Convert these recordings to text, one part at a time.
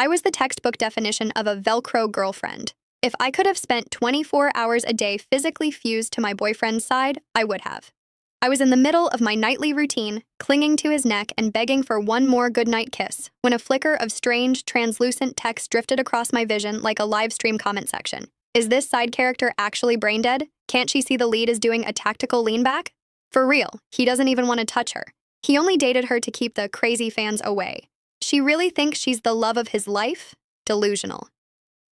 I was the textbook definition of a Velcro girlfriend. If I could have spent 24 hours a day physically fused to my boyfriend's side, I would have. I was in the middle of my nightly routine, clinging to his neck and begging for one more goodnight kiss, when a flicker of strange, translucent text drifted across my vision like a live stream comment section. Is this side character actually brain dead? Can't she see the lead is doing a tactical lean back? For real, he doesn't even want to touch her. He only dated her to keep the crazy fans away. She really thinks she's the love of his life? Delusional.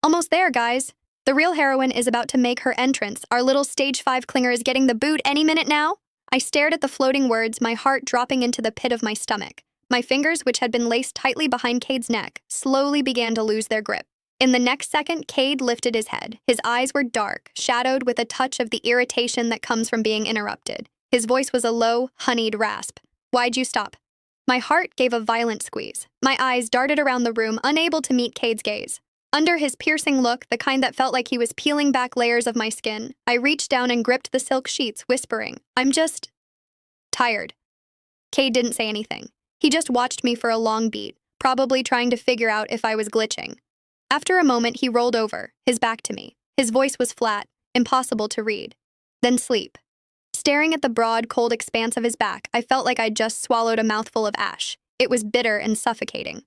Almost there, guys. The real heroine is about to make her entrance. Our little stage 5 clinger is getting the boot any minute now. I stared at the floating words, my heart dropping into the pit of my stomach. My fingers, which had been laced tightly behind Cade's neck, slowly began to lose their grip. In the next second, Cade lifted his head. His eyes were dark, shadowed with a touch of the irritation that comes from being interrupted. His voice was a low, honeyed rasp. Why'd you stop? My heart gave a violent squeeze. My eyes darted around the room, unable to meet Cade's gaze. Under his piercing look, the kind that felt like he was peeling back layers of my skin, I reached down and gripped the silk sheets, whispering, I'm just tired. Cade didn't say anything. He just watched me for a long beat, probably trying to figure out if I was glitching. After a moment, he rolled over, his back to me. His voice was flat, impossible to read. Then sleep. Staring at the broad, cold expanse of his back, I felt like I'd just swallowed a mouthful of ash. It was bitter and suffocating.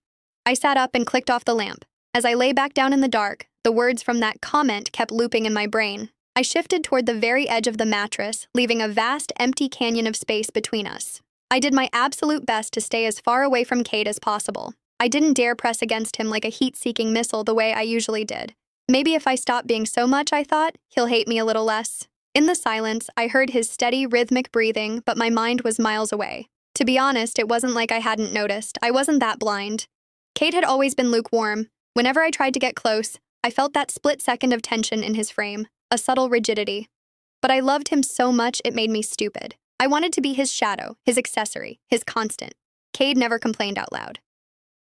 I sat up and clicked off the lamp. As I lay back down in the dark, the words from that comment kept looping in my brain. I shifted toward the very edge of the mattress, leaving a vast, empty canyon of space between us. I did my absolute best to stay as far away from Cade as possible. I didn't dare press against him like a heat-seeking missile the way I usually did. Maybe if I stop being so much, I thought, he'll hate me a little less. In the silence, I heard his steady, rhythmic breathing, but my mind was miles away. To be honest, it wasn't like I hadn't noticed. I wasn't that blind. Cade had always been lukewarm. Whenever I tried to get close, I felt that split second of tension in his frame, a subtle rigidity. But I loved him so much it made me stupid. I wanted to be his shadow, his accessory, his constant. Cade never complained out loud.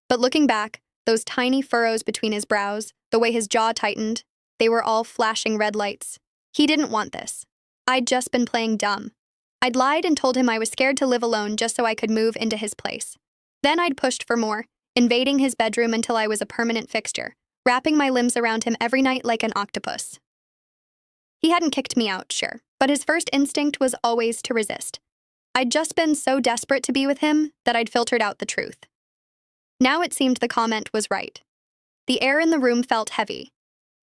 But looking back, those tiny furrows between his brows, the way his jaw tightened, they were all flashing red lights. He didn't want this. I'd just been playing dumb. I'd lied and told him I was scared to live alone just so I could move into his place. Then I'd pushed for more, invading his bedroom until I was a permanent fixture, wrapping my limbs around him every night like an octopus. He hadn't kicked me out, sure, but his first instinct was always to resist. I'd just been so desperate to be with him that I'd filtered out the truth. Now it seemed the comment was right. The air in the room felt heavy.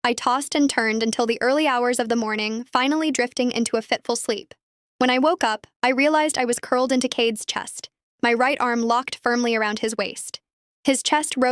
I tossed and turned until the early hours of the morning, finally drifting into a fitful sleep. When I woke up, I realized I was curled into Cade's chest, my right arm locked firmly around his waist. His chest rose